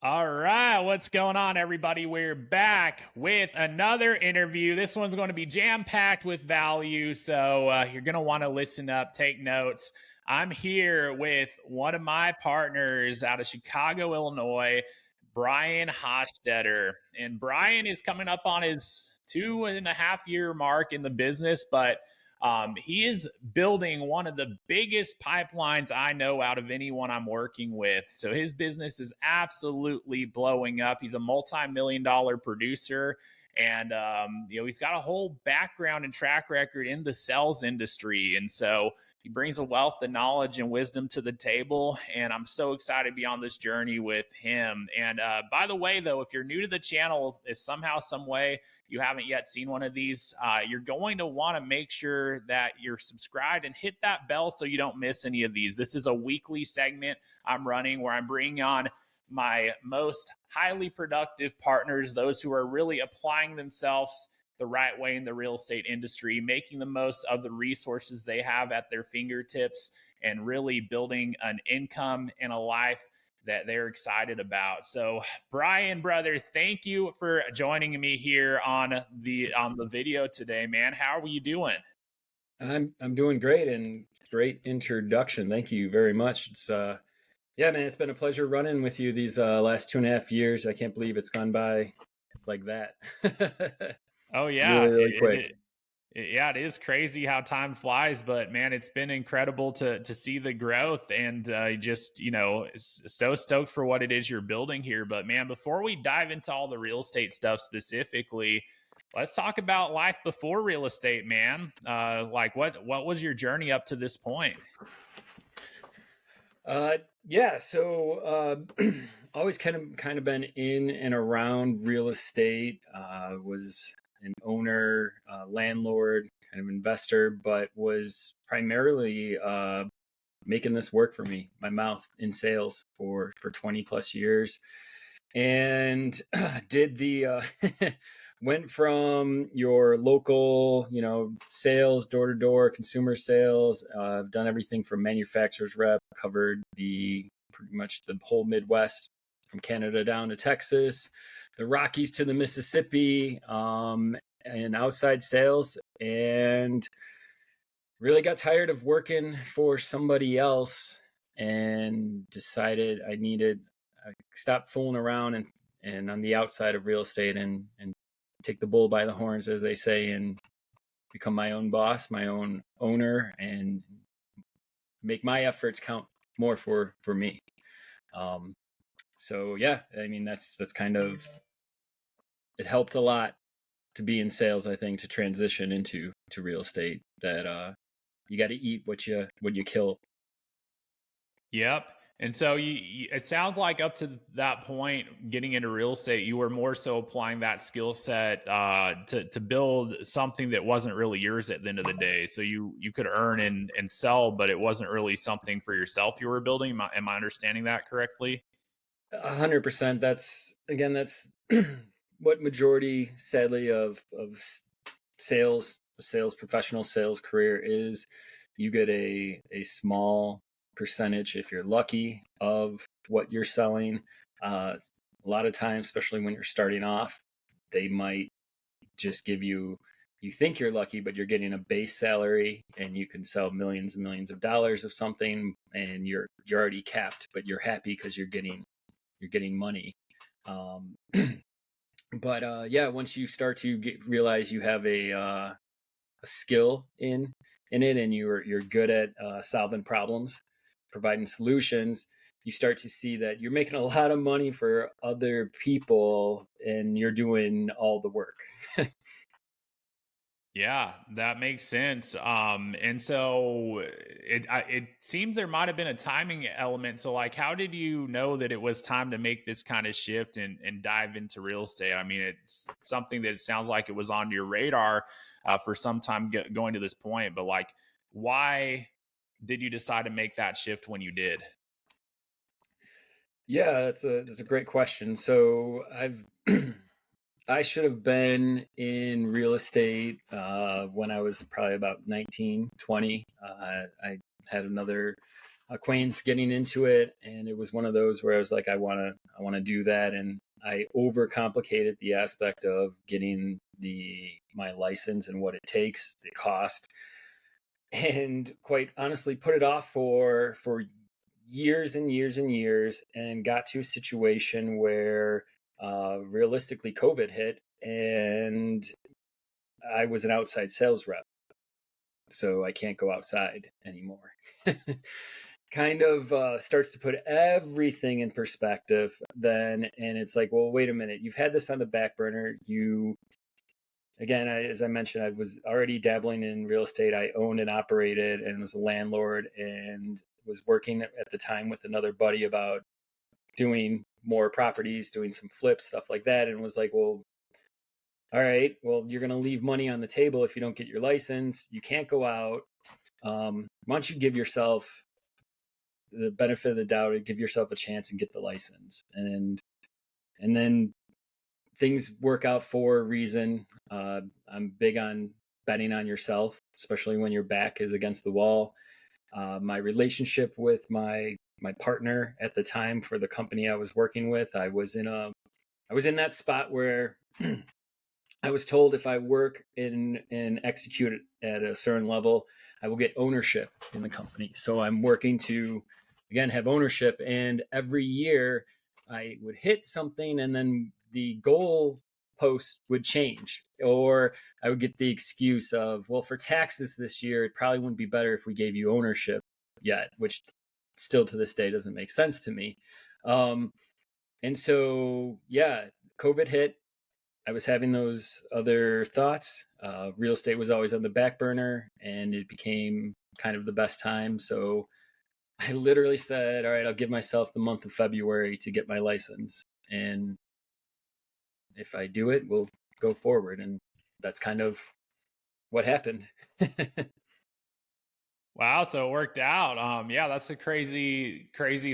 All right, what's going on, everybody? We're back with another interview. This one's going to be jam-packed with value, so you're going to want to listen up, take notes. I'm here with one of my partners out of Chicago, Illinois, Brian Hochstetter. And Brian is coming up on his 2.5 year mark in the business, but he is building one of the biggest pipelines I know out of anyone I'm working with. So his business is absolutely blowing up. He's a multi-million-dollar producer. And he's got a whole background and track record in the sales industry, and so he brings a wealth of knowledge and wisdom to the table. And I'm so excited to be on this journey with him. And by the way, though, if you're new to the channel, if somehow, some way you haven't yet seen one of these, you're going to want to make sure that you're subscribed and hit that bell so you don't miss any of these. This is a weekly segment I'm running where I'm bringing on my most highly productive partners, those who are really applying themselves the right way in the real estate industry, making the most of the resources they have at their fingertips, and really building an income and a life that they're excited about. So, Brian, brother, thank you for joining me here on the video today, man. How are you doing? I'm doing great, and great introduction. Thank you very much. It's yeah, man, it's been a pleasure running with you these last 2.5 years. I can't believe it's gone by like that. Oh yeah, Really quick. Yeah, it is crazy how time flies, but man, it's been incredible to see the growth, and just so stoked for what it is you're building here. But man, before we dive into all the real estate stuff specifically, let's talk about life before real estate, man. Like what was your journey up to this point? Yeah, so always kind of been in and around real estate. Was an owner, landlord, kind of investor, but was primarily making this work for me, my mouth in sales for 20 plus years. And did the went from your local, sales, door to door, consumer sales. I've done everything from manufacturers rep, covered the pretty much the whole Midwest, from Canada down to Texas, the Rockies to the Mississippi, and outside sales. And really got tired of working for somebody else, and decided I stop fooling around and on the outside of real estate, and take the bull by the horns, as they say, and become my own boss, my own owner, and make my efforts count more for me. So yeah, I mean, that's kind of, it helped a lot to be in sales, I think, to transition into real estate, that you got to eat what you kill. Yep. And so it sounds like up to that point, getting into real estate, you were more so applying that skill set to build something that wasn't really yours at the end of the day. So you could earn and sell, but it wasn't really something for yourself you were building. Am I understanding that correctly? 100%. That's what majority, sadly, of sales, a sales professional, sales career is. You get a small percentage, if you're lucky, of what you're selling. A lot of times, especially when you're starting off, they might just give you think you're lucky, but you're getting a base salary, and you can sell millions and millions of dollars of something, and you're already capped, but you're happy because you're getting money. Um, but yeah, once you start to realize you have a skill in it, and you're good at solving problems, providing solutions, you start to see that you're making a lot of money for other people, and you're doing all the work. Yeah, that makes sense. And so it seems there might have been a timing element. So, like, how did you know that it was time to make this kind of shift and dive into real estate? I mean, it's something that it sounds like it was on your radar for some time going to this point. But like, why did you decide to make that shift when you did? Yeah, that's a great question. So I should have been in real estate when I was probably about 19, 20. I had another acquaintance getting into it, and it was one of those where I was like, I want to do that, and I overcomplicated the aspect of getting my license and what it takes, the cost, and quite honestly put it off for years and years and years, and got to a situation where realistically COVID hit, and I was an outside sales rep, so I can't go outside anymore. Kind of starts to put everything in perspective then, and it's like, well, wait a minute, you've had this on the back burner. As I mentioned, I was already dabbling in real estate. I owned and operated and was a landlord, and was working at the time with another buddy about doing more properties, doing some flips, stuff like that, and was like, well, all right, well, you're going to leave money on the table if you don't get your license. You can't go out. Why don't you give yourself the benefit of the doubt and give yourself a chance and get the license? And then things work out for a reason. I'm big on betting on yourself, especially when your back is against the wall. My relationship with my partner at the time for the company I was working with, I was in that spot where I was told if I work and execute at a certain level, I will get ownership in the company. So I'm working to, again, have ownership. And every year I would hit something, and then the goal post would change. Or I would get the excuse of, well, for taxes this year, it probably wouldn't be better if we gave you ownership yet, which still to this day doesn't make sense to me. And so, yeah, COVID hit. I was having those other thoughts. Real estate was always on the back burner, and it became kind of the best time. So I literally said, all right, I'll give myself the month of February to get my license. And if I do it, we'll go forward. And that's kind of what happened. Wow, so it worked out. Yeah, that's a crazy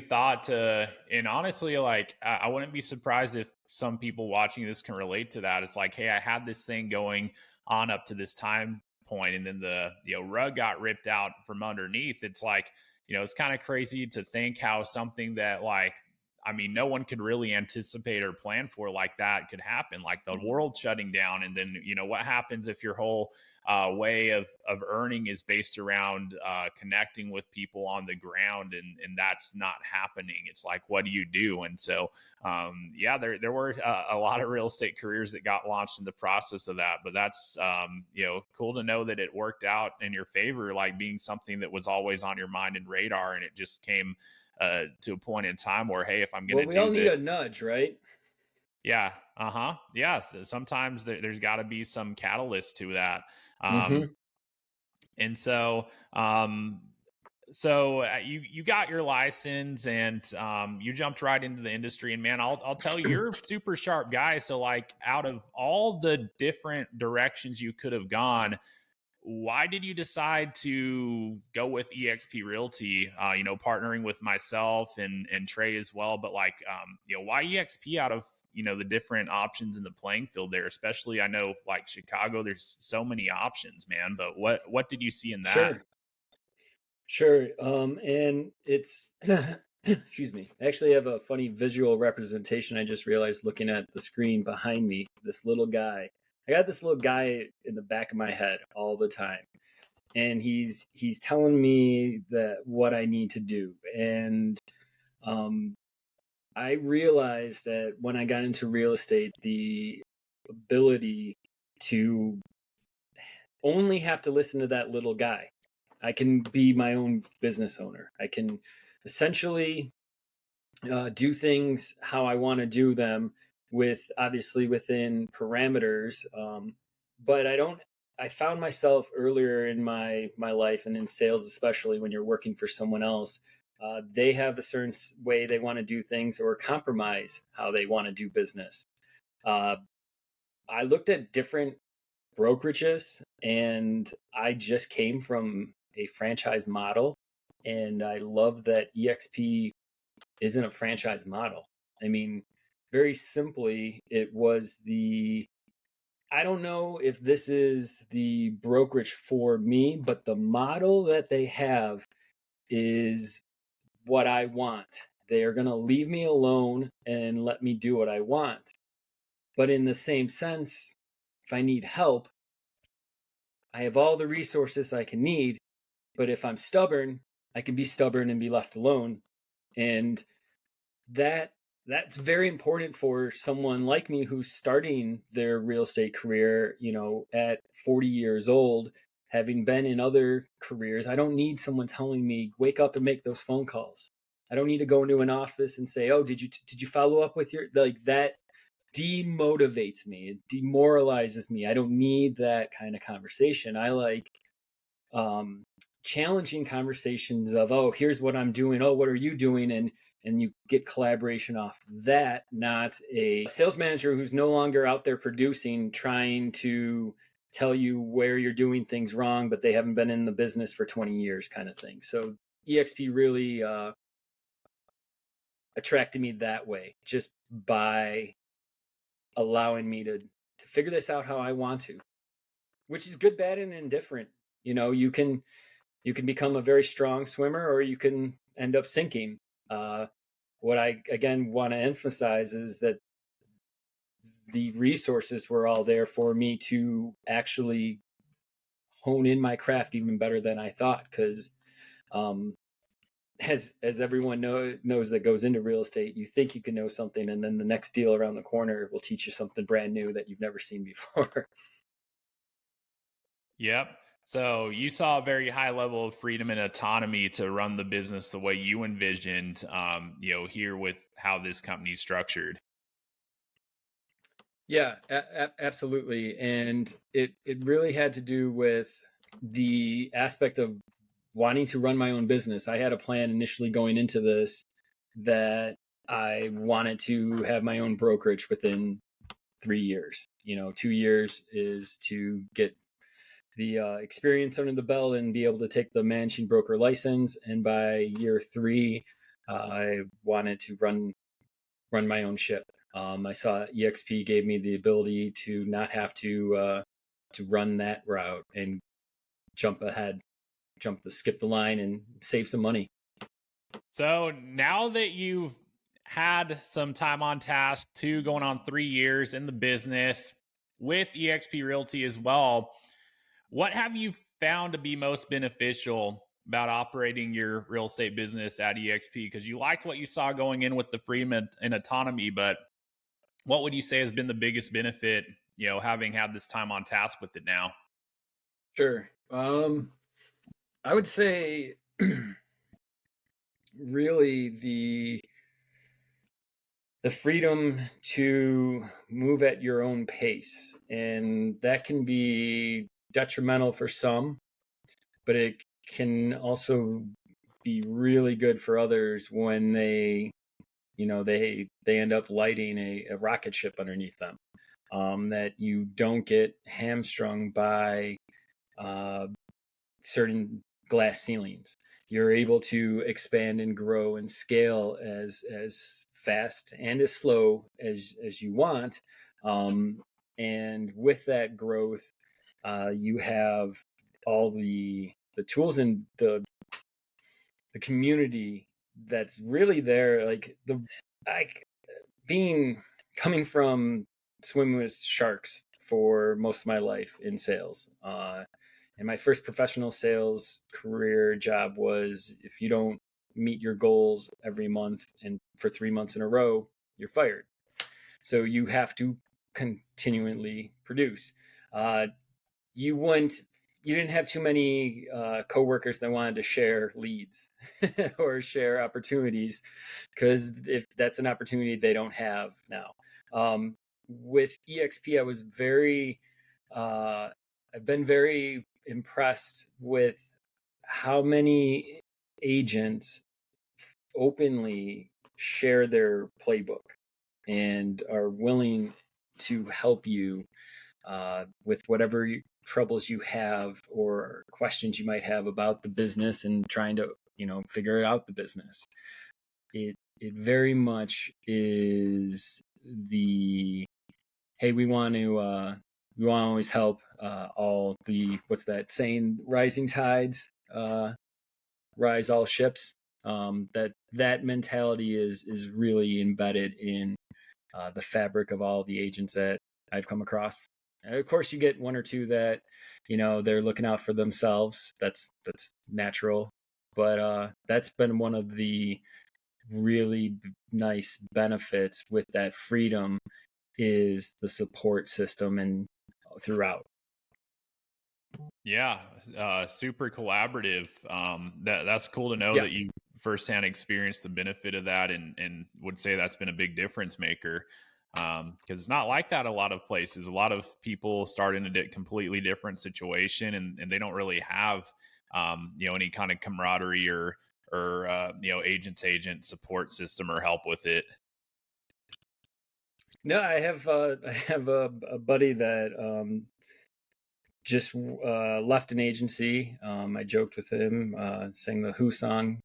thought to, and honestly, like I wouldn't be surprised if some people watching this can relate to that. It's like, hey, I had this thing going on up to this time point, and then the rug got ripped out from underneath. It's like, it's kind of crazy to think how something that, like, I mean, no one could really anticipate or plan for like that could happen, like the world shutting down. And then, what happens if your whole way of earning is based around connecting with people on the ground, and that's not happening? It's like, what do you do? And so, yeah, there were a lot of real estate careers that got launched in the process of that. But that's, cool to know that it worked out in your favor, like being something that was always on your mind and radar. And it just came to a point in time where, hey, if I'm going Well, to we all do need a this, nudge, right? yeah, yeah. Sometimes there's got to be some catalyst to that, Mm-hmm. and so, you got your license, and you jumped right into the industry. And man, I'll tell you, you're a super sharp guy. So like, out of all the different directions you could have gone, why did you decide to go with EXP Realty? Partnering with myself and Trey as well. But like, why EXP out of the different options in the playing field there? Especially, I know like Chicago, there's so many options, man. But what did you see in that? Sure. And it's, excuse me. I actually have a funny visual representation. I just realized looking at the screen behind me, this little guy. I got this little guy in the back of my head all the time. And he's telling me that what I need to do. And um, I realized that when I got into real estate, the ability to only have to listen to that little guy. I can be my own business owner. I can essentially do things how I want to do them, with obviously within parameters. But I don't. I found myself earlier in my life and in sales, especially when you're working for someone else. They have a certain way they want to do things, or compromise how they want to do business. Uh, I looked at different brokerages, and I just came from a franchise model, and I love that EXP isn't a franchise model. I mean, very simply, it was I don't know if this is the brokerage for me, but the model that they have is what I want. They are going to leave me alone and let me do what I want. But in the same sense, if I need help, I have all the resources I can need. But if I'm stubborn, I can be stubborn and be left alone. And that that's very important for someone like me who's starting their real estate career, at 40 years old, having been in other careers. I don't need someone telling me wake up and make those phone calls. I don't need to go into an office and say, "Oh, did you follow up with your," like that demotivates me. It demoralizes me. I don't need that kind of conversation. I like challenging conversations of, "Oh, here's what I'm doing. Oh, what are you doing?" And you get collaboration off that, not a sales manager who's no longer out there producing, trying to tell you where you're doing things wrong, but they haven't been in the business for 20 years kind of thing. So EXP really attracted me that way, just by allowing me to figure this out how I want to, which is good, bad, and indifferent. You can become a very strong swimmer, or you can end up sinking. What I again want to emphasize is that the resources were all there for me to actually hone in my craft even better than I thought. Because as everyone knows that goes into real estate, you think you can know something, and then the next deal around the corner will teach you something brand new that you've never seen before. Yep. So you saw a very high level of freedom and autonomy to run the business the way you envisioned, here with how this company's structured. Yeah, absolutely. And it really had to do with the aspect of wanting to run my own business. I had a plan initially going into this that I wanted to have my own brokerage within 3 years. 2 years is to get the experience under the belt and be able to take the managing broker license. And by year three, I wanted to run my own ship. I saw EXP gave me the ability to not have to run that route and jump ahead, skip the line, and save some money. So now that you've had some time on task, 2 going on 3 years in the business with EXP Realty as well, what have you found to be most beneficial about operating your real estate business at EXP? Because you liked what you saw going in with the freedom and autonomy, but what would you say has been the biggest benefit, having had this time on task with it now? Sure. I would say really the freedom to move at your own pace, and that can be detrimental for some, but it can also be really good for others when they end up lighting a rocket ship underneath them. That you don't get hamstrung by certain glass ceilings. You're able to expand and grow and scale as fast and as slow as you want. And with that growth, you have all the tools and the community that's really there. Like being coming from swimming with sharks for most of my life in sales. And my first professional sales career job was, if you don't meet your goals every month and for 3 months in a row, you're fired. So you have to continually produce. Uh, you wouldn't you didn't have too many coworkers that wanted to share leads or share opportunities, because if that's an opportunity they don't have now. With EXP, I've been very impressed with how many agents openly share their playbook and are willing to help you with whatever troubles you have or questions you might have about the business and trying to figure out the business. It very much is the, hey, we want to always help, all the, what's that saying, rising tides rise all ships. That mentality is really embedded in the fabric of all the agents that I've come across. And of course, you get one or two that, they're looking out for themselves. That's natural, but that's been one of the really nice benefits with that freedom is the support system and throughout. Yeah, super collaborative. That's cool to know Yeah. that you firsthand experienced the benefit of that, and would say that's been a big difference maker. Because it's not like that a lot of places. A lot of people start in a completely different situation, and they don't really have any kind of camaraderie or agent support system or help with it. No, I have a buddy that just left an agency. I joked with him, sang the Who song.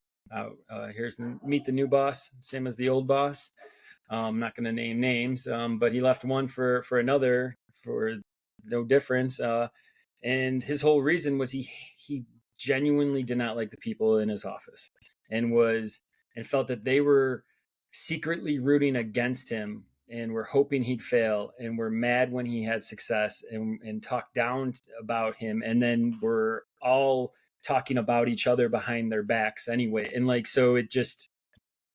Here's Meet the New Boss, same as the old boss. I'm not going to name names, but he left one for another for no difference. And his whole reason was he genuinely did not like the people in his office, and felt that they were secretly rooting against him and were hoping he'd fail and were mad when he had success and talked down about him, and then were all talking about each other behind their backs anyway. And like, so it just,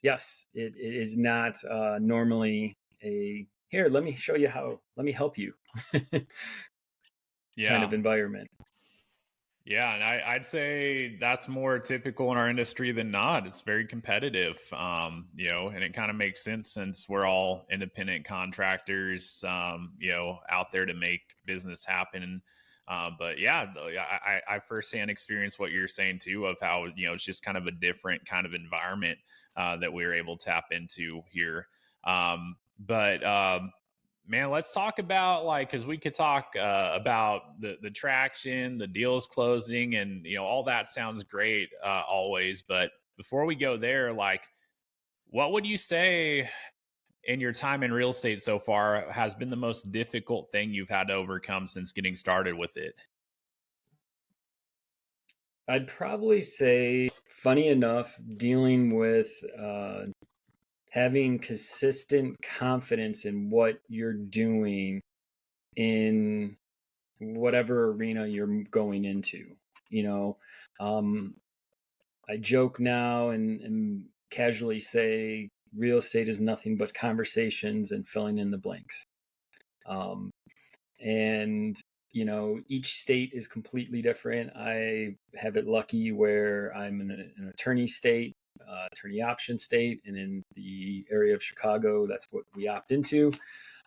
yes, it is not normally a here, let me show you how, let me help you kind Yeah, of environment. yeah, and I'd say that's more typical in our industry than not. It's very competitive, and it kind of makes sense since we're all independent contractors, out there to make business happen. But yeah, I firsthand experienced what you're saying too, of how it's just kind of a different kind of environment that we were able to tap into here. But man, let's talk about, like, because we could talk about the traction, the deals closing, and all that sounds great always. But before we go there, like, what would you say in your time in real estate so far has been the most difficult thing you've had to overcome since getting started with it? I'd probably say, funny enough, dealing with having consistent confidence in what you're doing in whatever arena you're going into. You know, um, I joke now and casually say real estate is nothing but conversations and filling in the blanks. Um, and each state is completely different. I have it lucky where I'm in an attorney state, attorney option state, and in the area of Chicago, that's what we opt into.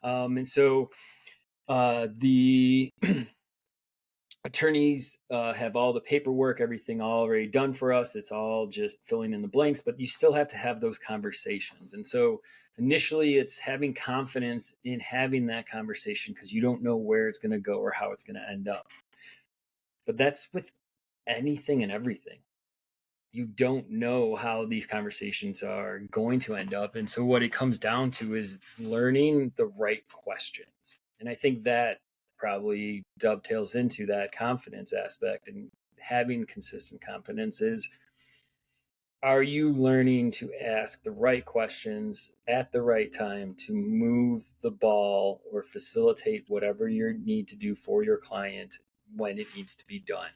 And so the attorneys have all the paperwork, everything already done for us. It's all just filling in the blanks, but you still have to have those conversations. And so initially, it's having confidence in having that conversation because you don't know where it's going to go or how it's going to end up. But that's with anything and everything. You don't know how these conversations are going to end up. And so what it comes down to is learning the right questions. And I think that probably dovetails into that confidence aspect, and having consistent confidence is, are you learning to ask the right questions at the right time to move the ball or facilitate whatever you need to do for your client when it needs to be done.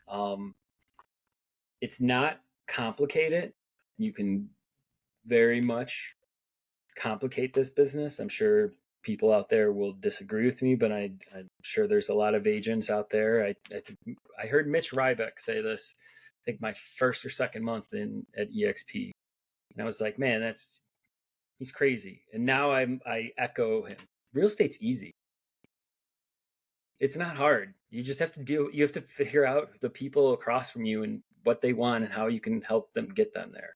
Um, it's not complicated. You can very much complicate this business. I'm sure people out there will disagree with me, but I'm sure there's a lot of agents out there. I think I heard Mitch Rybeck say this, I think my first or second month in at EXP. And I was like, man, he's crazy. And now I echo him. Real estate's easy. It's not hard. You just have to you have to figure out the people across from you and what they want and how you can help them get them there.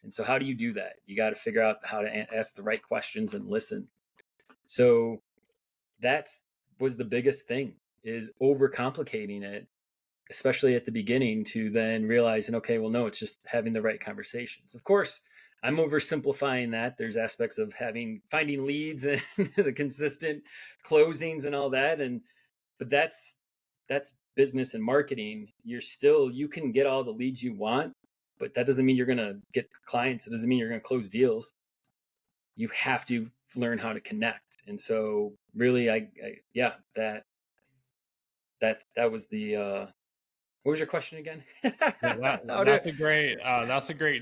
And so how do you do that? You got to figure out how to ask the right questions and listen. So that's was the biggest thing, is overcomplicating it, especially at the beginning, to then realizing, okay, well, no, it's just having the right conversations. Of course, I'm oversimplifying that. There's aspects of finding leads and the consistent closings and all that. But that's business and marketing. You can get all the leads you want, but that doesn't mean you're going to get clients. It doesn't mean you're going to close deals. You have to learn how to connect. And so really, yeah, that was the, what was your question again? Yeah, How to, that's a great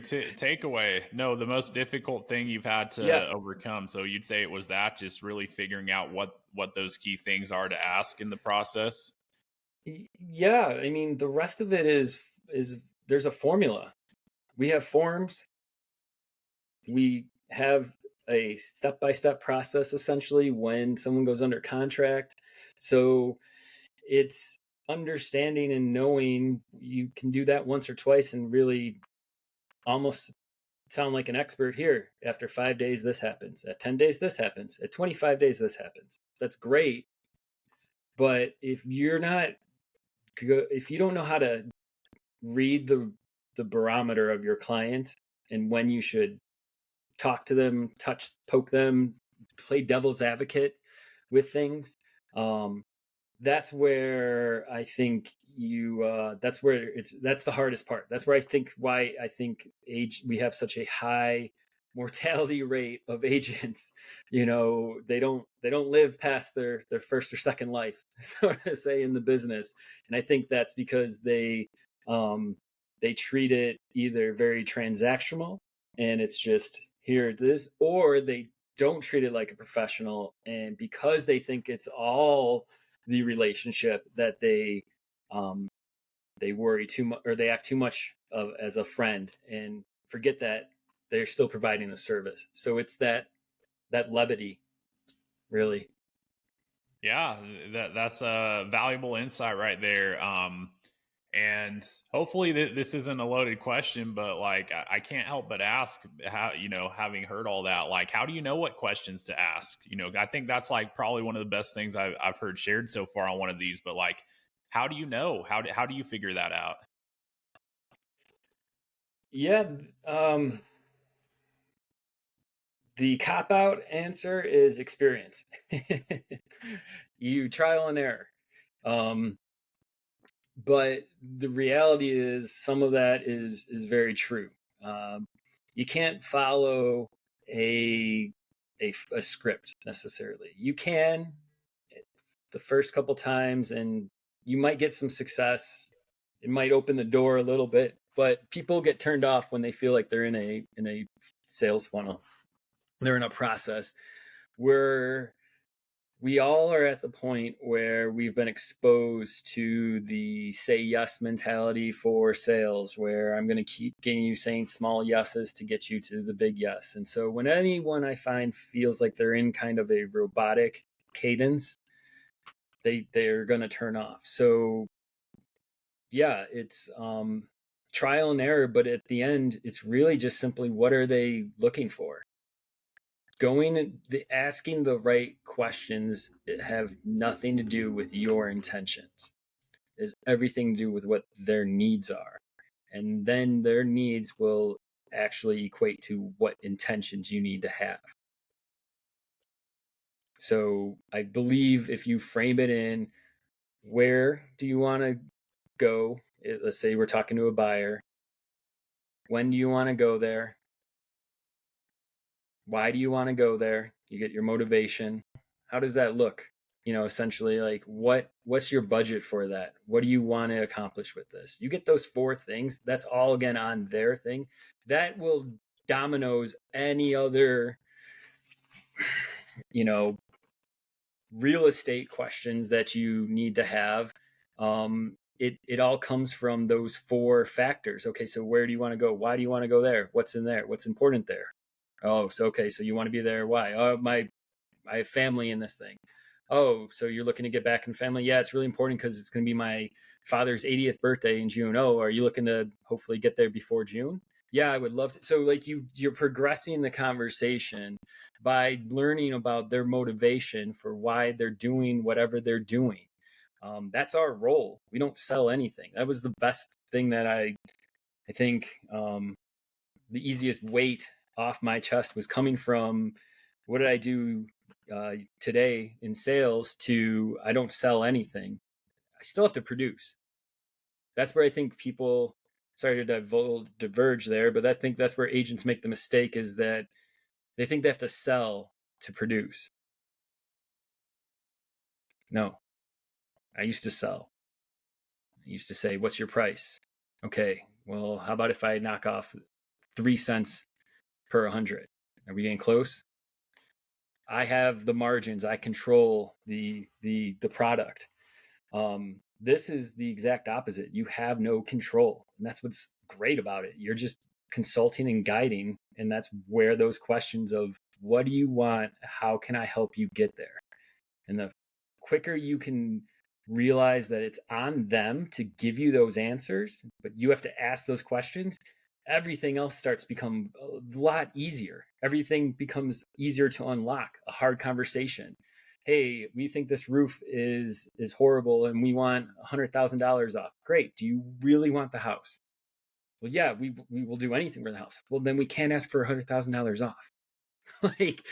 takeaway. No, the most difficult thing you've had yeah, to overcome. So you'd say it was that, just really figuring out what those key things are to ask in the process. yeah. I mean, the rest of it is there's a formula. We have forms. We have a step-by-step process essentially when someone goes under contract. So it's understanding and knowing you can do that once or twice and really almost sound like an expert. Here, after 5 days this happens, at 10 days this happens, at 25 days this happens. That's great, but if you don't know how to read the barometer of your client and when you should talk to them, poke them, play devil's advocate with things, that's where I think that's the hardest part. That's where I think we have such a high mortality rate of agents. They don't live past their first or second life, so to say, in the business. And I think that's because they treat it either very transactional, and it's just here it is, or they don't treat it like a professional, and because they think it's all the relationship, that um, they worry too much, or they act too much as a friend, and forget that they're still providing a service. So it's that levity, really. Yeah, that's a valuable insight right there. And hopefully this isn't a loaded question, but like I can't help but ask how, having heard all that, like how do you know what questions to ask? I think that's like probably one of the best things I've heard shared so far on one of these. But like, how do you know? How do you figure that out? Yeah. The cop out answer is experience. You trial and error. Um, but the reality is some of that is very true. Um, you can't follow a, a script necessarily. You can the first couple times, and you might get some success. It might open the door a little bit, but people get turned off when they feel like they're in a sales funnel. They're in a process where we all are at the point where we've been exposed to the say yes mentality for sales, where I'm going to keep getting you saying small yeses to get you to the big yes. And so when anyone I find feels like they're in kind of a robotic cadence, they're going to turn off. So yeah, it's trial and error, but at the end, it's really just simply what are they looking for? Asking the right questions have nothing to do with your intentions. It has everything to do with what their needs are, and then their needs will actually equate to what intentions you need to have. So I believe if you frame it in, where do you want to go? Let's say we're talking to a buyer. When do you want to go there? Why do you want to go there? You get your motivation. How does that look? Essentially, like what's your budget for that? What do you want to accomplish with this? You get those four things. That's all again on their thing. That will dominoes any other, you know, real estate questions that you need to have. It all comes from those four factors. Okay, so where do you want to go? Why do you want to go there? What's in there? What's important there? Oh, so okay, so you want to be there. Why? Oh, I have family in this thing. Oh, so you're looking to get back in family? Yeah, it's really important because it's going to be my father's 80th birthday in June. Oh, are you looking to hopefully get there before June? Yeah, I would love to. So like you're progressing the conversation by learning about their motivation for why they're doing whatever they're doing. That's our role. We don't sell anything. That was the best thing that I think the easiest weight off my chest was coming from what did I do today in sales to I don't sell anything. I still have to produce. That's where I think people sorry to diverge there, but I think that's where agents make the mistake, is that they think they have to sell to produce. No, I used to sell. I used to say, what's your price? Okay, well, how about if I knock off 3 cents per 100? Are we getting close? I have the margins. I control the product. This is the exact opposite. You have no control, and that's what's great about it. You're just consulting and guiding, and that's where those questions of what do you want, how can I help you get there, and the quicker you can realize that it's on them to give you those answers, but you have to ask those questions, everything else starts to become a lot easier. Everything becomes easier to unlock. A hard conversation. Hey, we think this roof is horrible and we want $100,000 off. Great. Do you really want the house? Well, yeah, we will do anything for the house. Well, then we can't ask for $100,000 off. Like,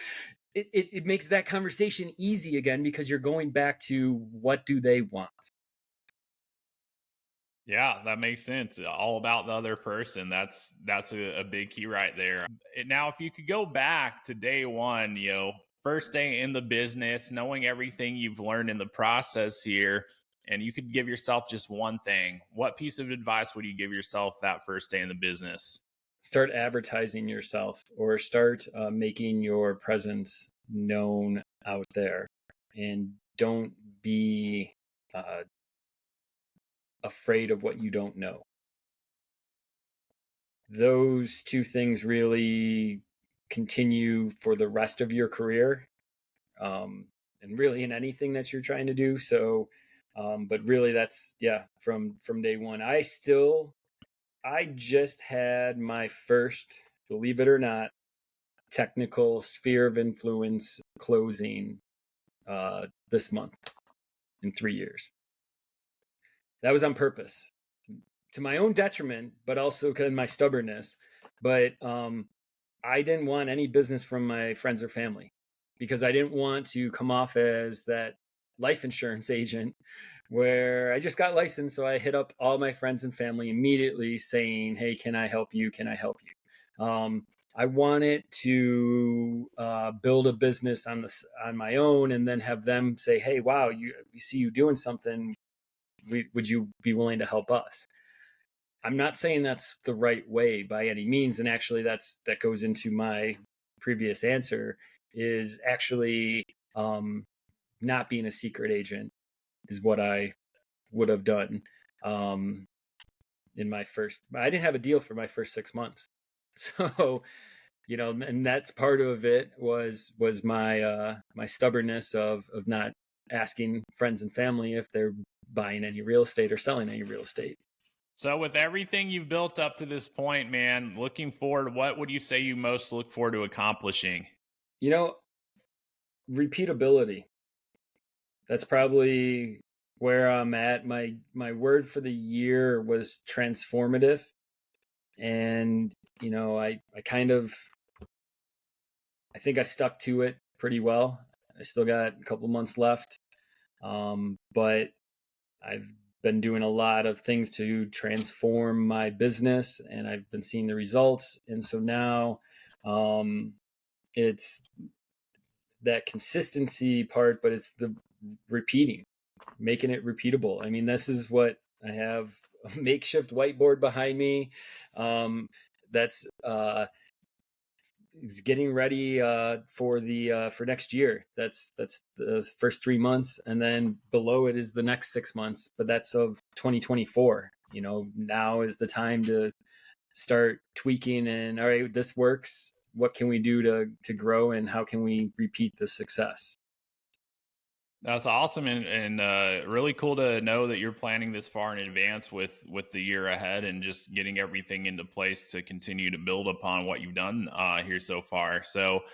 it makes that conversation easy again, because you're going back to what do they want. Yeah, that makes sense. All about the other person. That's a big key right there. Now, if you could go back to day one, first day in the business, knowing everything you've learned in the process here, and you could give yourself just one thing, what piece of advice would you give yourself that first day in the business? Start advertising yourself, or start making your presence known out there, and don't be uh, afraid of what you don't know. Those two things really continue for the rest of your career, and really in anything that you're trying to do. So, but really, that's, yeah, from day one. I just had my first, believe it or not, technical sphere of influence closing this month in 3 years. That was on purpose, to my own detriment, but also because of my stubbornness. But I didn't want any business from my friends or family, because I didn't want to come off as that life insurance agent where I just got licensed. So I hit up all my friends and family immediately saying, hey, can I help you? Can I help you? I wanted to build a business on my own, and then have them say, hey, wow, we see you doing something. Would you be willing to help us? I'm not saying that's the right way by any means. And actually that goes into my previous answer, is actually not being a secret agent is what I would have done. I didn't have a deal for my first 6 months. So, and that's part of it was my my stubbornness of not asking friends and family if they're buying any real estate or selling any real estate. So, with everything you've built up to this point, man, looking forward, what would you say you most look forward to accomplishing? You know, repeatability. That's probably where I'm at. My word for the year was transformative. And, I kind of, I think I stuck to it pretty well. I still got a couple months left. But I've been doing a lot of things to transform my business, and I've been seeing the results. And so now it's that consistency part, but it's the repeating, making it repeatable. I mean, this is what I have, a makeshift whiteboard behind me. That's is getting ready for next year. That's the first 3 months, and then below it is the next 6 months. But that's of 2024. Now is the time to start tweaking, and all right, this works. What can we do to grow, and how can we repeat the success? That's awesome, and really cool to know that you're planning this far in advance with the year ahead, and just getting everything into place to continue to build upon what you've done here so far. So,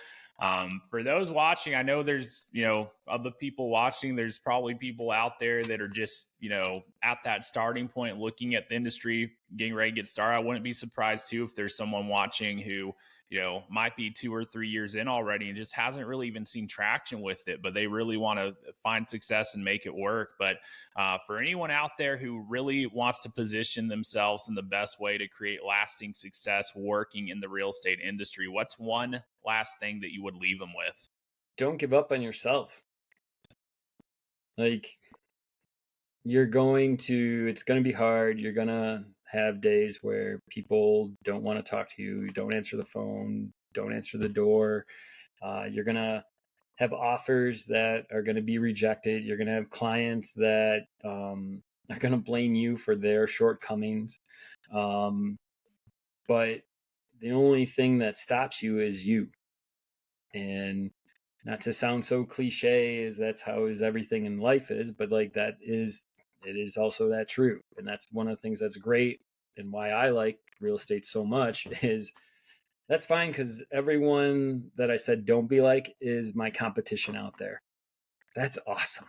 for those watching, I know there's of the people watching, there's probably people out there that are just at that starting point, looking at the industry, getting ready to get started. I wouldn't be surprised too if there's someone watching who might be 2 or 3 years in already and just hasn't really even seen traction with it, but they really want to find success and make it work. But for anyone out there who really wants to position themselves in the best way to create lasting success working in the real estate industry, what's one last thing that you would leave them with? Don't give up on yourself. Like, it's going to be hard. You're going to have days where people don't want to talk to you, don't answer the phone, don't answer the door. You're going to have offers that are going to be rejected. You're going to have clients that are going to blame you for their shortcomings. But the only thing that stops you is you. And not to sound so cliche as that's how is everything in life is, but like it is also that true. And that's one of the things that's great and why I like real estate so much is that's fine, because everyone that I said don't be like is my competition out there. That's awesome.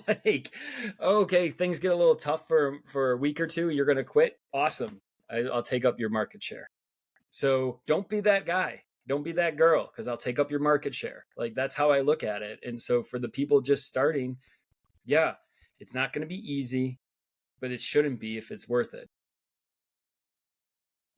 Like, okay, things get a little tough for a week or two. You're going to quit. Awesome. I'll take up your market share. So don't be that guy. Don't be that girl, because I'll take up your market share. Like, that's how I look at it. And so for the people just starting, yeah, it's not going to be easy, but it shouldn't be if it's worth it.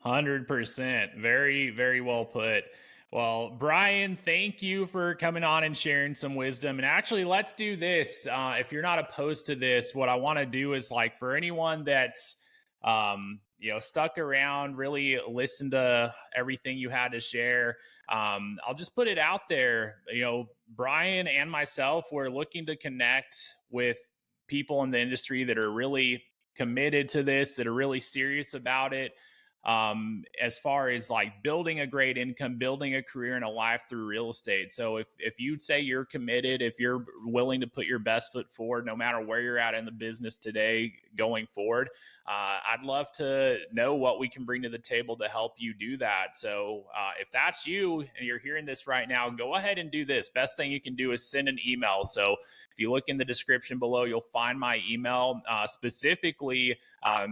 100%. Very, very well put. Well, Brian, thank you for coming on and sharing some wisdom. And actually, let's do this. If you're not opposed to this, what I want to do is, like, for anyone that's stuck around, really listen to everything you had to share. I'll just put it out there. Brian and myself, we're looking to connect with people in the industry that are really committed to this, that are really serious about it, as far as like building a great income, building a career and a life through real estate. So if you'd say you're committed, if you're willing to put your best foot forward, no matter where you're at in the business today going forward, I'd love to know what we can bring to the table to help you do that. So if that's you and you're hearing this right now, go ahead and do this. Best thing you can do is send an email. So if you look in the description below, you'll find my email. Specifically,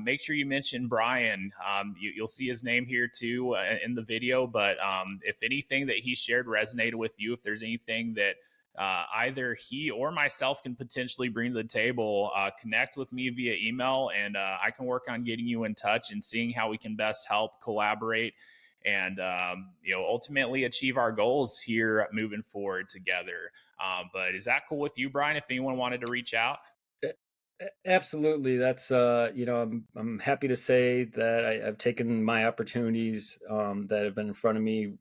make sure you mention Brian. You'll see his name here too in the video. But if anything that he shared resonated with you, if there's anything that either he or myself can potentially bring to the table, connect with me via email, and I can work on getting you in touch and seeing how we can best help collaborate and ultimately achieve our goals here moving forward together. But is that cool with you, Brian, if anyone wanted to reach out? Absolutely. That's I'm happy to say that I've taken my opportunities that have been in front of me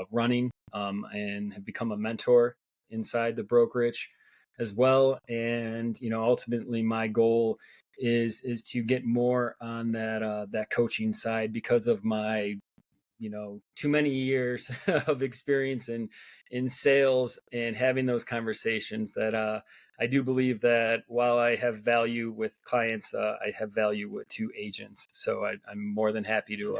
running and have become a mentor inside the brokerage as well. And ultimately my goal is to get more on that coaching side because of my too many years of experience in sales and having those conversations that I do believe that while I have value with clients, I have value to agents. So I'm more than happy to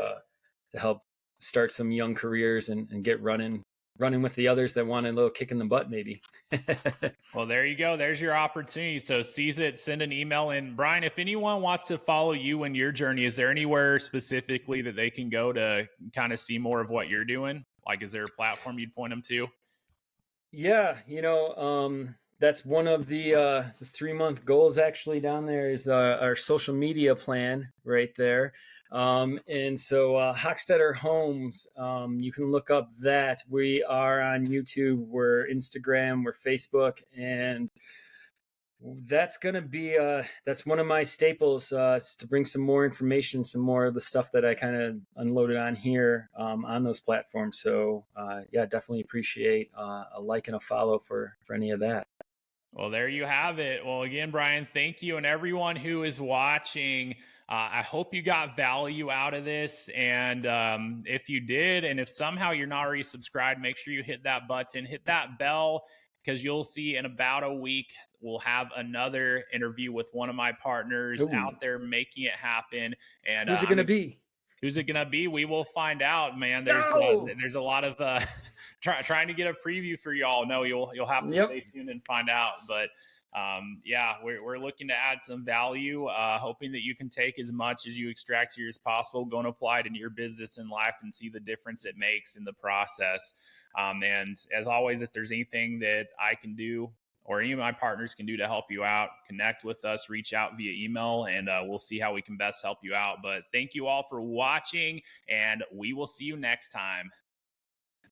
help start some young careers and get running with the others that want a little kick in the butt, maybe. Well, there you go. There's your opportunity. So seize it, send an email in. Brian, if anyone wants to follow you in your journey, is there anywhere specifically that they can go to kind of see more of what you're doing? Like, is there a platform you'd point them to? Yeah, that's one of the 3-month goals actually down there is our social media plan right there. And so Hochstetter Homes, you can look up that. We are on YouTube, we're Instagram, we're Facebook, and that's going to be that's one of my staples to bring some more information, some more of the stuff that I kind of unloaded on here on those platforms. So yeah, definitely appreciate a like and a follow for any of that. Well, there you have it. Well, again, Brian, thank you. And everyone who is watching, I hope you got value out of this. And if you did, and if somehow you're not already subscribed, make sure you hit that button, hit that bell, because you'll see in about a week, we'll have another interview with one of my partners out there making it happen. And who's it going to be? Who's it gonna be? We will find out, man. There's a lot of trying to get a preview for y'all. No, you'll have to stay tuned and find out. But Yeah, we're looking to add some value, hoping that you can take as much as you extract here as possible, go and apply it in your business and life and see the difference it makes in the process. And as always, if there's anything that I can do or any of my partners can do to help you out, connect with us, reach out via email, and we'll see how we can best help you out. But thank you all for watching, and we will see you next time.